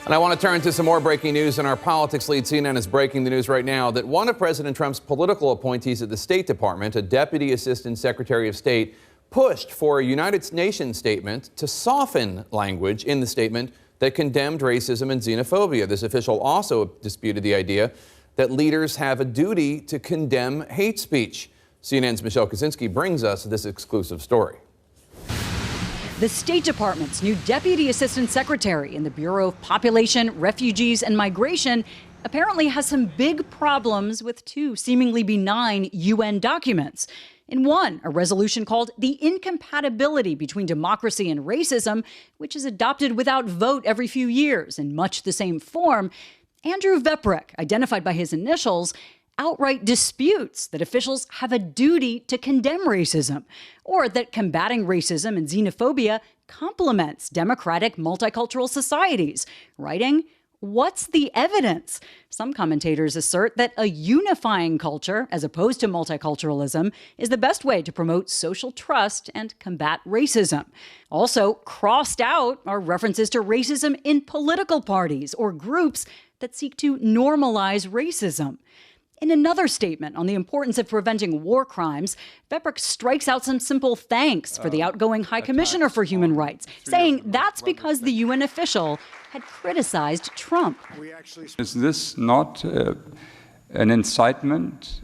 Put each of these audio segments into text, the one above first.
And I want to turn to some more breaking news in our politics lead. CNN is breaking the news right now that one of President Trump's political appointees at the State Department, a Deputy Assistant Secretary of State, pushed for a United Nations statement to soften language in the statement that condemned racism and xenophobia. This official also disputed the idea that leaders have a duty to condemn hate speech. CNN's Michelle Kaczynski brings us this exclusive story. The State Department's new Deputy Assistant Secretary in the Bureau of Population, Refugees, and Migration apparently has some big problems with two seemingly benign UN documents. In one, a resolution called The Incompatibility Between Democracy and Racism, which is adopted without vote every few years in much the same form, Andrew Veprick, identified by his initials, outright disputes that officials have a duty to condemn racism, or that combating racism and xenophobia complements democratic multicultural societies, writing, "What's the evidence?" Some commentators assert that a unifying culture, as opposed to multiculturalism, is the best way to promote social trust and combat racism. Also, crossed out are references to racism in political parties or groups that seek to normalize racism. In another statement on the importance of preventing war crimes, Veprick strikes out some simple thanks for the outgoing High Commissioner for Human Rights, saying that's because the UN official had criticized Trump. Is this not an incitement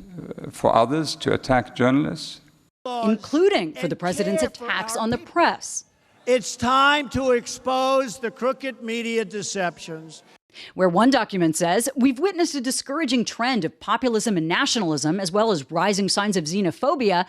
for others to attack journalists? Including for the president's attacks on the press. It's time to expose the crooked media deceptions. Where one document says, we've witnessed a discouraging trend of populism and nationalism, as well as rising signs of xenophobia,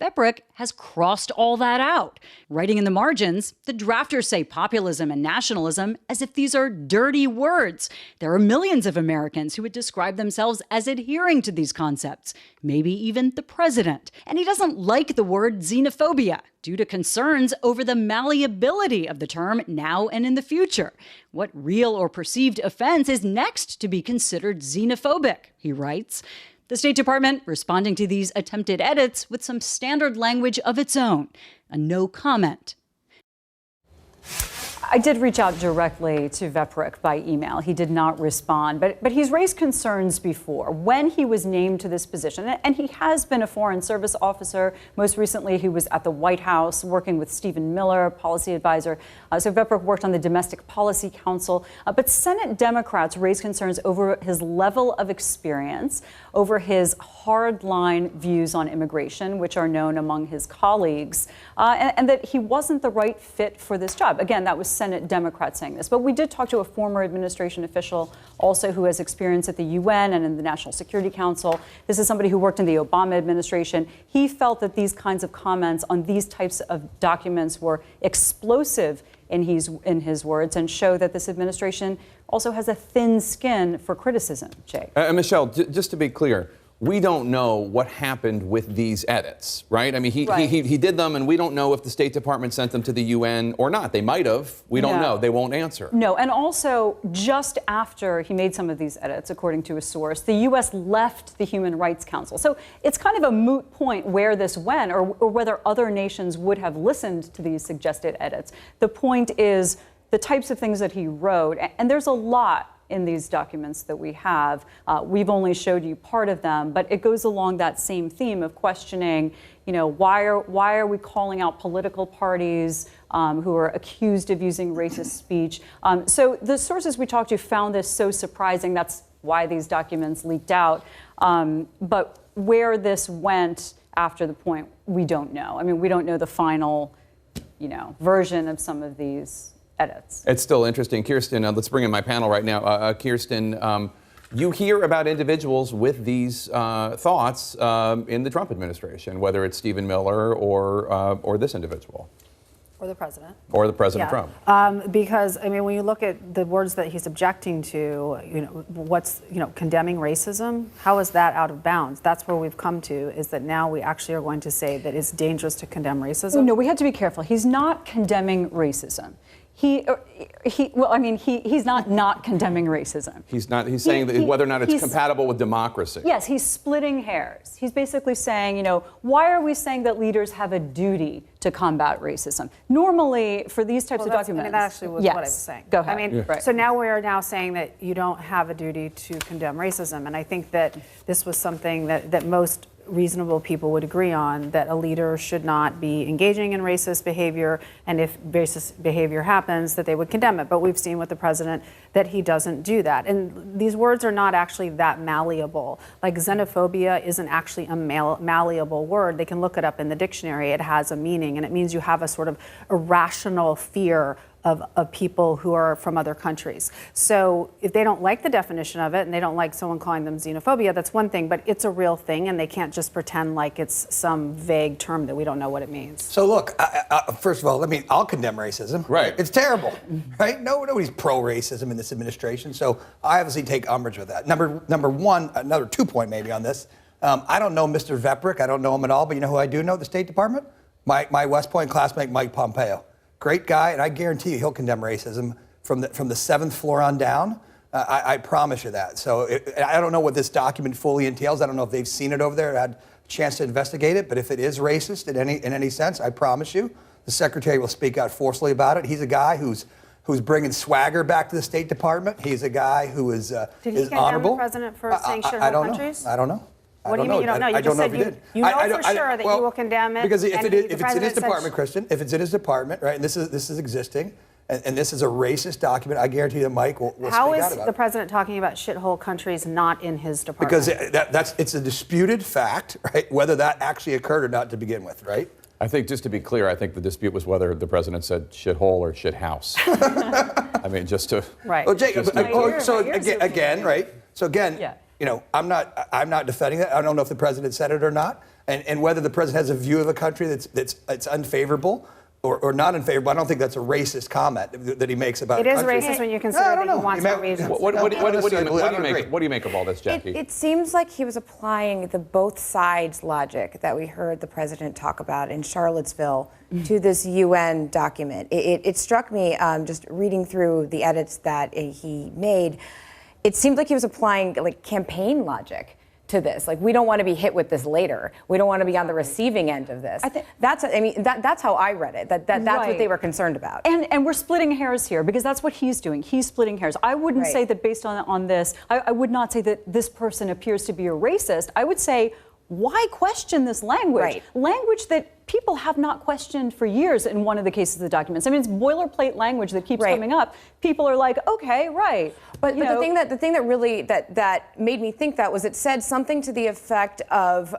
Veprick has crossed all that out. Writing in the margins, the drafters say populism and nationalism as if these are dirty words. There are millions of Americans who would describe themselves as adhering to these concepts, maybe even the president. And he doesn't like the word xenophobia due to concerns over the malleability of the term now and in the future. What real or perceived offense is next to be considered xenophobic, he writes. The State Department responding to these attempted edits with some standard language of its own, a no comment. I did reach out directly to Veprick by email. He did not respond, but he's raised concerns before when he was named to this position. And he has been a Foreign Service officer. Most recently, he was at the White House working with Stephen Miller, policy advisor. So Veprick worked on the Domestic Policy Council. But Senate Democrats raised concerns over his level of experience, over his hardline views on immigration, which are known among his colleagues, and that he wasn't the right fit for this job. Again, that was Senate Democrats saying this. But we did talk to a former administration official also who has experience at the UN and in the National Security Council. This is somebody who worked in the Obama administration. He felt that these kinds of comments on these types of documents were explosive in his words and show that this administration also has a thin skin for criticism, Jay. Michelle, just to be clear, we don't know what happened with these edits, right? I mean, he did them, and we don't know if the State Department sent them to the UN or not. They might have. We don't know. They won't answer. No, and also, just after he made some of these edits, according to a source, the U.S. left the Human Rights Council. So it's kind of a moot point where this went or whether other nations would have listened to these suggested edits. The point is the types of things that he wrote, and there's a lot in these documents that we have. We've only showed you part of them, but it goes along that same theme of questioning, why are we calling out political parties who are accused of using racist speech? So the sources we talked to found this so surprising. That's why these documents leaked out. But where this went after the point, we don't know. I mean, we don't know the final, version of some of these edits. It's still interesting. Kirsten, let's bring in my panel right now. Kirsten, you hear about individuals with these thoughts in the Trump administration, whether it's Stephen Miller or this individual. Or the president. Or the President Trump. Because, I mean, when you look at the words that he's objecting to, condemning racism, how is that out of bounds? That's where we've come to, is that now we actually are going to say that it's dangerous to condemn racism. No, we have to be careful. He's not condemning racism. Well, I mean, he's not condemning racism. He's not. He's saying that whether or not it's compatible with democracy. Yes, he's splitting hairs. He's basically saying, you know, why are we saying that leaders have a duty to combat racism? Normally, for these types of documents, I mean, that actually was what I was saying. Go ahead. I mean, so now we are now saying that you don't have a duty to condemn racism, and I think that this was something that most reasonable people would agree on, that a leader should not be engaging in racist behavior, and if racist behavior happens, that they would condemn it. But we've seen with the president that he doesn't do that. And these words are not actually that malleable. Like xenophobia isn't actually a malleable word. They can look it up in the dictionary. It has a meaning, and it means you have a sort of irrational fear of people who are from other countries. So if they don't like the definition of it and they don't like someone calling them xenophobia, that's one thing, but it's a real thing and they can't just pretend like it's some vague term that we don't know what it means. So look, first of all, I'll condemn racism. Right. It's terrible, right? Nobody's pro-racism in this administration, so I obviously take umbrage with that. Number one, another 2 point maybe on this. I don't know Mr. Veprick, I don't know him at all, but you know who I do know? The State Department? My West Point classmate, Mike Pompeo. Great guy, and I guarantee you he'll condemn racism from the 7th floor on down. I promise you that. So I don't know what this document fully entails. I don't know if they've seen it over there, had a chance to investigate it. But if it is racist in any sense, I promise you, the secretary will speak out forcefully about it. He's a guy who's bringing swagger back to the State Department. He's a guy who is honorable. Did he condemn the president for saying shithole countries? I don't know. What do you mean you don't know? You just said you know for sure that you will condemn it. Because if it's in his department, Kristen, if it's in his department, right, and this is existing, and this is a racist document, I guarantee that Mike will speak out about it. How is the president talking about shithole countries not in his department? Because it's a disputed fact, right, whether that actually occurred or not to begin with, right? I think, just to be clear, I think the dispute was whether the president said shithole or shit house. I mean, just to... Right. Well, Jacob, again, right? So again, Yeah. you know, I'm not defending that. I don't know if the president said it or not, and whether the president has a view of a country that's unfavorable or not unfavorable. I don't think that's a racist comment that he makes about. It is racist when you consider that he wants more reasons. What do you make of all this, Jackie? It seems like he was applying the both sides logic that we heard the president talk about in Charlottesville to this UN document. It struck me just reading through the edits that he made. It seemed like he was applying like campaign logic to this. Like, we don't want to be hit with this later. We don't want to be on the receiving end of this. That's how I read it. That's Right. what they were concerned about. And we're splitting hairs here because that's what he's doing. He's splitting hairs. I wouldn't say that based on this, I would not say that this person appears to be a racist. I would say, why question this language? Right. Language that people have not questioned for years in one of the cases of the documents. I mean, it's boilerplate language that keeps coming up. People are like, okay, right. But the thing that really that made me think that was it said something to the effect of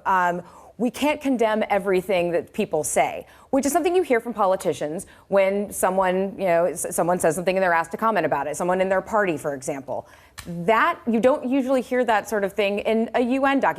we can't condemn everything that people say, which is something you hear from politicians when someone says something and they're asked to comment about it. Someone in their party, for example. That you don't usually hear that sort of thing in a UN document.